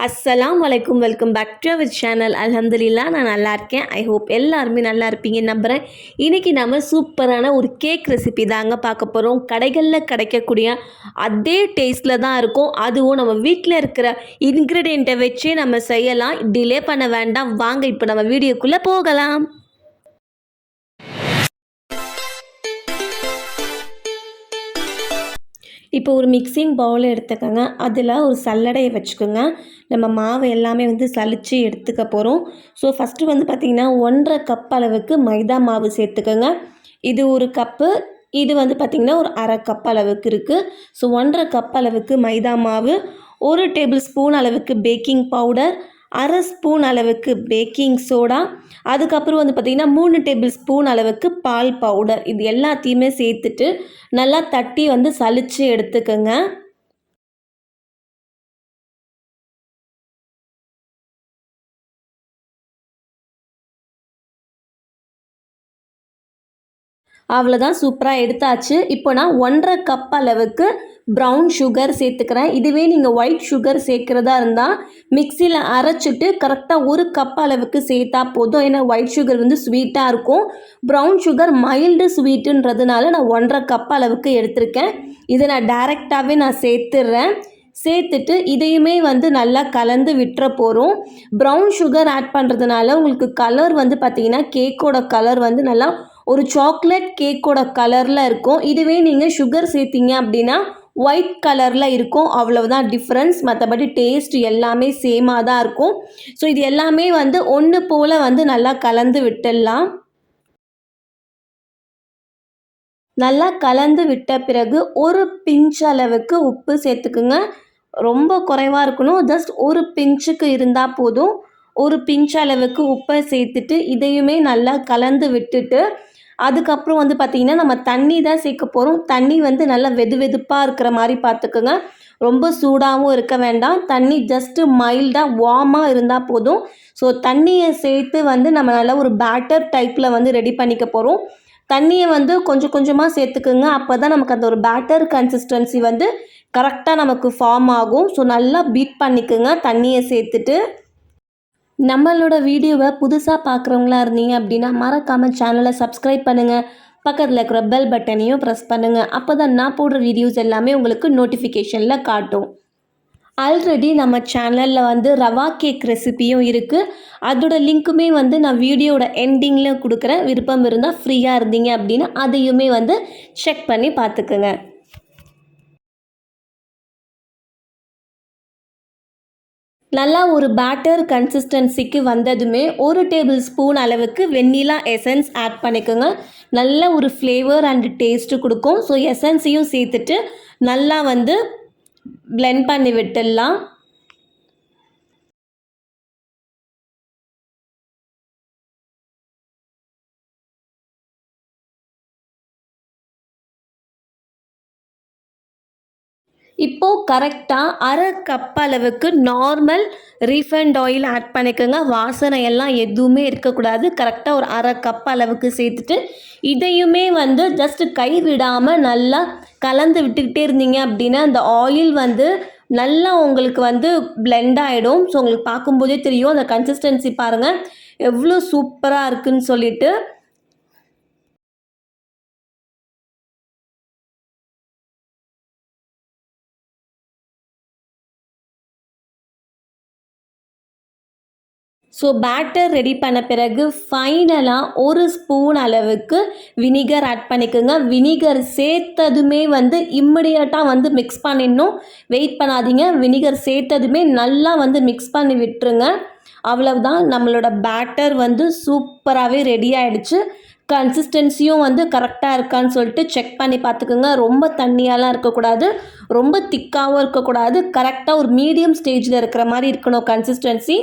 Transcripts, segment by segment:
அஸ்ஸலாம் வலைக்கும் welcome back to our channel. அல்ஹம்துலில்லா நான் நல்லா இருக்கேன். ஐ ஹோப் எல்லாருமே நல்லா இருப்பீங்க நம்புகிறேன். இன்றைக்கி நம்ம சூப்பரான ஒரு கேக் ரெசிபி தாங்க பார்க்க போகிறோம். கடைகளில் கிடைக்கக்கூடிய அதே டேஸ்ட்டில் தான் இருக்கும். அதுவும் நம்ம வீட்டில் இருக்கிற இன்க்ரீடியண்ட்டை வச்சே நம்ம செய்யலாம். டிலே பண்ண வேண்டாம், வாங்க இப்போ நம்ம வீடியோக்குள்ளே போகலாம். இப்போ ஒரு மிக்சிங் பவுல் எடுத்துக்கோங்க. அதில் ஒரு சல்லடையை வச்சுக்கோங்க. நம்ம மாவு எல்லாமே சலித்து எடுத்துக்க போகிறோம். ஸோ ஃபஸ்ட்டு பார்த்திங்கன்னா 1.5 கப் அளவுக்கு மைதா மாவு சேர்த்துக்கோங்க. இது ஒரு கப்பு, இது பார்த்திங்கன்னா ஒரு அரை கப் அளவுக்கு இருக்குது. ஸோ 1.5 கப் அளவுக்கு மைதா மாவு, 1 டேபிள் ஸ்பூன் அளவுக்கு பேக்கிங் பவுடர், அரை ஸ்பூன் அளவுக்கு பேக்கிங் சோடா, அதுக்கப்புறம் பார்த்திங்கன்னா 3 டேபிள் ஸ்பூன் அளவுக்கு பால் பவுடர். இது எல்லாத்தையுமே சேர்த்துட்டு நல்லா தட்டி சலிச்சு எடுத்துக்கோங்க. அவ்வளோதான், சூப்பராக எடுத்தாச்சு. இப்போ நான் 1.5 கப் அளவுக்கு ப்ரௌன் சுகர் சேர்த்துக்கிறேன். இதுவே நீங்கள் ஒயிட் சுகர் சேர்க்குறதா இருந்தால் மிக்சியில் அரைச்சிட்டு கரெக்டாக 1 கப் அளவுக்கு சேர்த்தா போதும். ஏன்னா ஒயிட் சுகர் ஸ்வீட்டாக இருக்கும். ப்ரௌன் சுகர் மைல்டு ஸ்வீட்டுன்றதுனால நான் 1.5 கப் அளவுக்கு எடுத்திருக்கேன். இதை நான் டைரெக்டாகவே சேர்த்துடுறேன். சேர்த்துட்டு இதையுமே நல்லா கலந்து விட்டுற போகிறோம். ப்ரௌன் சுகர் ஆட் பண்ணுறதுனால உங்களுக்கு கலர் பார்த்திங்கன்னா கேக்கோட கலர் நல்லா ஒரு சாக்லேட் கேக்கோட கலரில் இருக்கும். இதுவே நீங்கள் சுகர் சேர்த்திங்க அப்படின்னா ஒயிட் கலரில் இருக்கும். அவ்வளவுதான் டிஃப்ரென்ஸ். மற்றபடி டேஸ்ட் எல்லாமே சேமாக தான் இருக்கும். ஸோ இது எல்லாமே ஒன்று போல் நல்லா கலந்து விட்டுடலாம். நல்லா கலந்து விட்ட பிறகு ஒரு பிஞ்ச் அளவுக்கு உப்பு சேர்த்துக்குங்க. ரொம்ப குறைவாக இருக்கணும், ஜஸ்ட் ஒரு பிஞ்சுக்கு இருந்தால் போதும். ஒரு பிஞ்ச் அளவுக்கு உப்பை சேர்த்துட்டு இதையுமே நல்லா கலந்து விட்டுட்டு அதுக்கப்புறம் பார்த்திங்கன்னா நம்ம தண்ணி தான் சேர்க்க போகிறோம். தண்ணி நல்லா வெது வெதுப்பாக இருக்கிற மாதிரி பார்த்துக்குங்க. ரொம்ப சூடாகவும் இருக்க வேண்டாம். தண்ணி ஜஸ்ட்டு மைல்டாக வார்மாக இருந்தால் போதும். ஸோ தண்ணியை சேர்த்து நம்ம நல்லா ஒரு பேட்டர் டைப்பில் ரெடி பண்ணிக்க போகிறோம். தண்ணியை கொஞ்சம் கொஞ்சமாக சேர்த்துக்குங்க. அப்போ தான் நமக்கு அந்த ஒரு பேட்டர் கன்சிஸ்டன்சி கரெக்டாக நமக்கு ஃபார்ம் ஆகும். ஸோ நல்லா பீட் பண்ணிக்கோங்க தண்ணியை சேர்த்துட்டு. நம்மளோட வீடியோவை புதுசாக பார்க்குறவங்களா இருந்தீங்க அப்படின்னா மறக்காமல் சேனலை சப்ஸ்கிரைப் பண்ணுங்கள். பக்கத்தில் இருக்கிற பெல் பட்டனையும் ப்ரெஸ் பண்ணுங்கள். அப்போ தான் நான் போடுற வீடியோஸ் எல்லாமே உங்களுக்கு நோட்டிஃபிகேஷனில் காட்டும். ஆல்ரெடி நம்ம சேனலில் ரவா கேக் ரெசிபியும் இருக்குது. அதோட லிங்க்குமே நான் வீடியோட எண்டிங்கில் கொடுக்குறேன். விருப்பம் இருந்தால் ஃப்ரீயாக இருந்தீங்க அப்படின்னா அதையுமே செக் பண்ணி பார்த்துக்குங்க. நல்லா ஒரு பேட்டர் கன்சிஸ்டன்சிக்கு வந்ததுமே 1 டேபிள் ஸ்பூன் அளவுக்கு வெண்ணிலா எசன்ஸ் ஆட் பண்ணிக்கோங்க. நல்ல ஒரு ஃப்ளேவர் அண்ட் டேஸ்ட்டு கொடுக்கும். ஸோ எசன்ஸையும் சேர்த்துட்டு நல்லா பிளெண்ட் பண்ணி விட்டுடலாம். இப்போது கரெக்டாக அரை கப் அளவுக்கு நார்மல் ரீஃபைண்ட் ஆயில் ஆட் பண்ணிக்கோங்க. வாசனை எல்லாம் எதுவுமே இருக்கக்கூடாது. கரெக்டாக ஒரு அரை கப் அளவுக்கு சேர்த்துட்டு இதையுமே ஜஸ்ட் கை விடாமல் நல்லா கலந்து விட்டுக்கிட்டே இருந்தீங்க அப்படின்னா அந்த ஆயில் நல்லா உங்களுக்கு பிளெண்ட் ஆகிடும். ஸோ உங்களுக்கு பார்க்கும்போதே தெரியும் அந்த கன்சிஸ்டன்சி பாருங்கள் எவ்வளோ சூப்பராக இருக்குதுன்னு சொல்லிட்டு. ஸோ பேட்டர் ரெடி பண்ண பிறகு ஃபைனலாக 1 ஸ்பூன் அளவுக்கு வினிகர் ஆட் பண்ணிக்கோங்க. வினிகர் சேர்த்ததுமே இம்மிடியட்டாக மிக்ஸ் பண்ணிடணும். வெயிட் பண்ணாதீங்க. வினிகர் சேர்த்ததுமே நல்லா மிக்ஸ் பண்ணி விட்டுருங்க. அவ்வளவுதான், நம்மளோட பேட்டர் சூப்பராகவே ரெடி ஆகிடுச்சு. கன்சிஸ்டன்சியும் கரெக்டாக இருக்கான்னு சொல்லிட்டு செக் பண்ணி பார்த்துக்கோங்க. ரொம்ப தண்ணியாலாம் இருக்கக்கூடாது, ரொம்ப திக்காகவும் இருக்கக்கூடாது. கரெக்டாக ஒரு மீடியம் ஸ்டேஜில் இருக்கிற மாதிரி இருக்கணும் கன்சிஸ்டன்சி.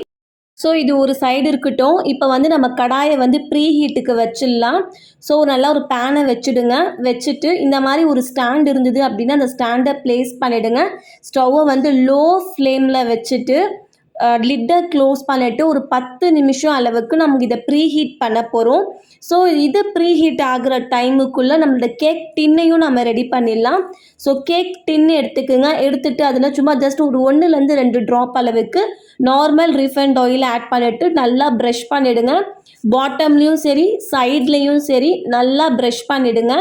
ஸோ இது ஒரு சைடு இருக்கட்டும். இப்போ நம்ம கடாயை ப்ரீ ஹீட்டுக்கு வச்சிடலாம். ஸோ நல்லா ஒரு பேனை வச்சுடுங்க. வச்சுட்டு இந்த மாதிரி ஒரு ஸ்டாண்ட் இருந்தது அப்படின்னா அந்த ஸ்டாண்டை ப்ளேஸ் பண்ணிவிடுங்க. ஸ்டவ்வை லோ ஃப்ளேமில் வச்சுட்டு லிட்டை க்ளோஸ் பண்ணிவிட்டு ஒரு 10 நிமிஷம் அளவுக்கு நமக்கு இதை ப்ரீ ஹீட் பண்ண போகிறோம். ஸோ இது ப்ரீ ஹீட் ஆகிற டைமுக்குள்ளே நம்மளோட கேக் டின்னையும் நம்ம ரெடி பண்ணிடலாம். ஸோ கேக் டின்னு எடுத்துக்கோங்க. எடுத்துகிட்டு அதில் சும்மா ஜஸ்ட் ஒரு 1லேருந்து 2 ட்ராப் அளவுக்கு நார்மல் ரீஃபைண்ட் ஆயில் ஆட் பண்ணிவிட்டு நல்லா ப்ரஷ் பண்ணிவிடுங்க. பாட்டம்லேயும் சரி சைட்லேயும் சரி நல்லா ப்ரஷ் பண்ணிவிடுங்க.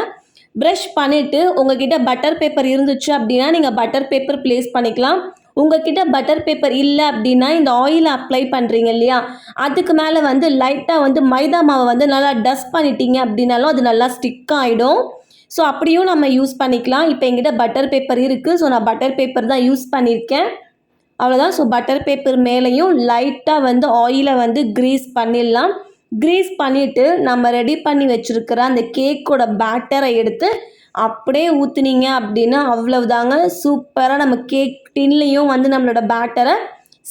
ப்ரஷ் பண்ணிவிட்டு உங்கள்கிட்ட பட்டர் பேப்பர் இருந்துச்சு அப்படின்னா நீங்கள் பட்டர் பேப்பர் ப்ளேஸ் பண்ணிக்கலாம். உங்கள்கிட்ட பட்டர் பேப்பர் இல்லை அப்படின்னா இந்த ஆயில் அப்ளை பண்ணுறீங்க இல்லையா, அதுக்கு மேலே வந்து லைட்டாக வந்து மைதா மாவை வந்து நல்லா டஸ்ட் பண்ணிட்டீங்க அப்படின்னாலும் அது நல்லா ஸ்டிக் ஆகிடும். ஸோ அப்படியும் நம்ம யூஸ் பண்ணிக்கலாம். இப்போ என்கிட்ட பட்டர் பேப்பர் இருக்குது. ஸோ நான் பட்டர் பேப்பர் தான் யூஸ் பண்ணியிருக்கேன். அவ்வளோதான். ஸோ பட்டர் பேப்பர் மேலேயும் லைட்டாக வந்து ஆயிலை வந்து க்ரீஸ் பண்ணிடலாம். க்ரீஸ் பண்ணிவிட்டு நம்ம ரெடி பண்ணி வச்சுருக்கிற அந்த கேக்கோட பேட்டரை எடுத்து அப்படியே ஊற்றுனீங்க அப்படின்னா அவ்வளவுதாங்க. சூப்பராக நம்ம கேக் டின்லேயும் வந்து நம்மளோட பேட்டரை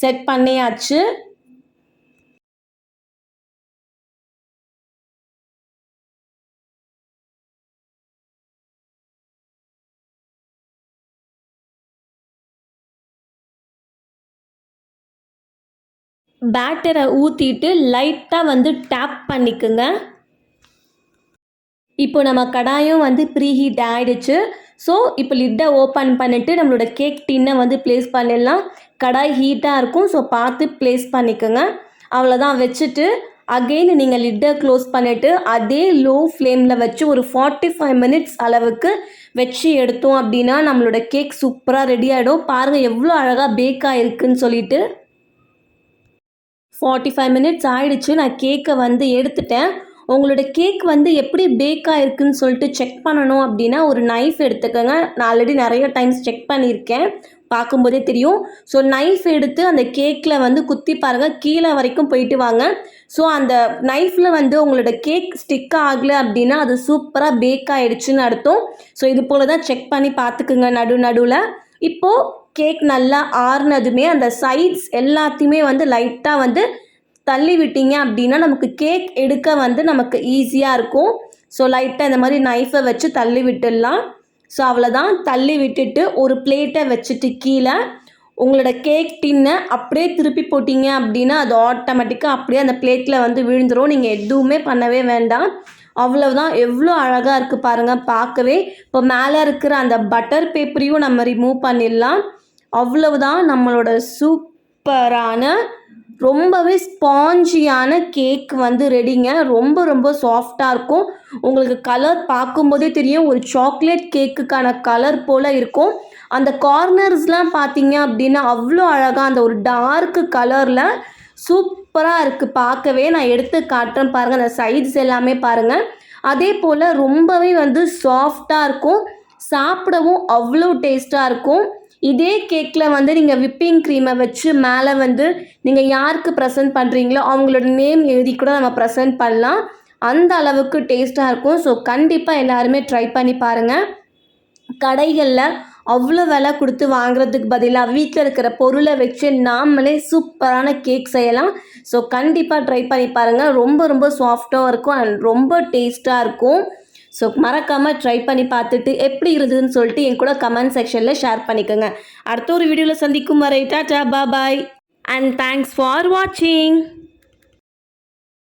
செட் பண்ணியாச்சு. பேட்டரை ஊற்றிட்டு லைட்டாக வந்து டேப் பண்ணிக்குங்க. இப்போ நம்ம கடாயும் வந்து ப்ரீ ஹீட் ஆகிடுச்சு. ஸோ இப்போ லிட்டை ஓப்பன் பண்ணிவிட்டு நம்மளோட கேக் டின்னை வந்து ப்ளேஸ் பண்ணிடலாம். கடாய் ஹீட்டாக இருக்கும். ஸோ பார்த்து ப்ளேஸ் பண்ணிக்கோங்க. அவ்வளோதான். வச்சுட்டு அகெயின் நீங்கள் லிட்டை க்ளோஸ் பண்ணிவிட்டு அதே லோ ஃப்ளேமில் வச்சு ஒரு 45 மினிட்ஸ் அளவுக்கு வச்சு எடுத்தோம் அப்படின்னா நம்மளோட கேக் சூப்பராக ரெடி ஆகிடும். பாருங்கள் எவ்வளோ அழகாக பேக் ஆகிருக்குன்னு சொல்லிட்டு. 45 மினிட்ஸ் ஆகிடுச்சு. நான் கேக்கை வந்து எடுத்துட்டேன். உங்களோட கேக் வந்து எப்படி பேக் ஆகிருக்குன்னு சொல்லிட்டு செக் பண்ணணும் அப்படின்னா ஒரு நைஃப் எடுத்துக்கோங்க. நான் ஆல்ரெடி நிறைய டைம்ஸ் செக் பண்ணியிருக்கேன், பார்க்கும்போதே தெரியும். ஸோ நைஃப் எடுத்து அந்த கேக்கில் வந்து குத்தி பாருங்கள், கீழே வரைக்கும் போயிட்டு வாங்க. ஸோ அந்த நைஃப்பில் வந்து உங்களோட கேக் ஸ்டிக் ஆகலை அப்படின்னா அது சூப்பராக பேக் ஆகிடுச்சுன்னு அர்த்தம். ஸோ இது போல் தான் செக் பண்ணி பார்த்துக்குங்க நடுவில். இப்போது கேக் நல்லா ஆறுனதுமே அந்த சைட்ஸ் எல்லாத்தையுமே வந்து லைட்டாக வந்து தள்ளி விட்டீங்க அப்படின்னா நமக்கு கேக் எடுக்க வந்து நமக்கு ஈஸியாக இருக்கும். ஸோ லைட்டாக இந்த மாதிரி நைஃபை வச்சு தள்ளி விட்டுடலாம். ஸோ அவ்வளோதான். தள்ளி விட்டுட்டு ஒரு பிளேட்டை வச்சுட்டு கீழே உங்களோட கேக் டின்னை அப்படியே திருப்பி போட்டிங்க அப்படின்னா அது ஆட்டோமேட்டிக்காக அப்படியே அந்த பிளேட்டில் வந்து விழுந்துடும். நீங்கள் எதுவுமே பண்ணவே வேண்டாம். அவ்வளவுதான். எவ்வளோ அழகாக இருக்குது பாருங்கள் பார்க்கவே. இப்போ மேலே இருக்கிற அந்த பட்டர் பேப்பரையும் நம்ம ரிமூவ் பண்ணிடலாம். அவ்வளவுதான். நம்மளோட சூப்பரான ரொம்பவே ஸ்பாஞ்சியான கேக் வந்து ரெடிங்க. ரொம்ப ரொம்ப சாஃப்டாக இருக்கும். உங்களுக்கு கலர் பார்க்கும்போதே தெரியும், ஒரு சாக்லேட் கேக்குக்கான கலர் போல் இருக்கும். அந்த கார்னர்ஸ்லாம் பார்த்தீங்க அப்படின்னா அவ்வளோ அழகாக அந்த ஒரு டார்க் கலரில் சூப்பராக இருக்குது பார்க்கவே. நான் எடுத்து காட்டுறேன் பாருங்கள். அந்த சைட்ஸ் எல்லாமே பாருங்கள். அதே போல் ரொம்பவே வந்து சாஃப்டாக இருக்கும். சாப்பிடவும் அவ்வளோ டேஸ்ட்டாக இருக்கும். இதே கேக்கில் வந்து நீங்கள் விப்பிங் க்ரீமை வச்சு மேலே வந்து நீங்கள் யாருக்கு ப்ரெசென்ட் பண்ணுறீங்களோ அவங்களோட நேம் எழுதி கூட நம்ம ப்ரெசென்ட் பண்ணலாம். அந்த அளவுக்கு டேஸ்ட்டாக இருக்கும். ஸோ கண்டிப்பாக எல்லாருமே ட்ரை பண்ணி பாருங்கள். கடைகளில் அவ்வளோ விலை கொடுத்து வாங்குறதுக்கு பதிலாக வீட்டில் இருக்கிற பொருளை வச்சு நாமளே சூப்பரான கேக் செய்யலாம். ஸோ கண்டிப்பாக ட்ரை பண்ணி பாருங்கள். ரொம்ப ரொம்ப சாஃப்டாக இருக்கும் அண்ட் ரொம்ப டேஸ்ட்டாக இருக்கும். ஸோ மறக்காமல் ட்ரை பண்ணி பார்த்துட்டு எப்படி இருந்ததுன்னு சொல்லிட்டு என் கூட கமெண்ட் செக்ஷனில் ஷேர் பண்ணிக்கோங்க. அடுத்த ஒரு வீடியோவில் சந்திக்கும் வரை டாடா பாய் அண்ட் தேங்க்ஸ் ஃபார் வாட்சிங்.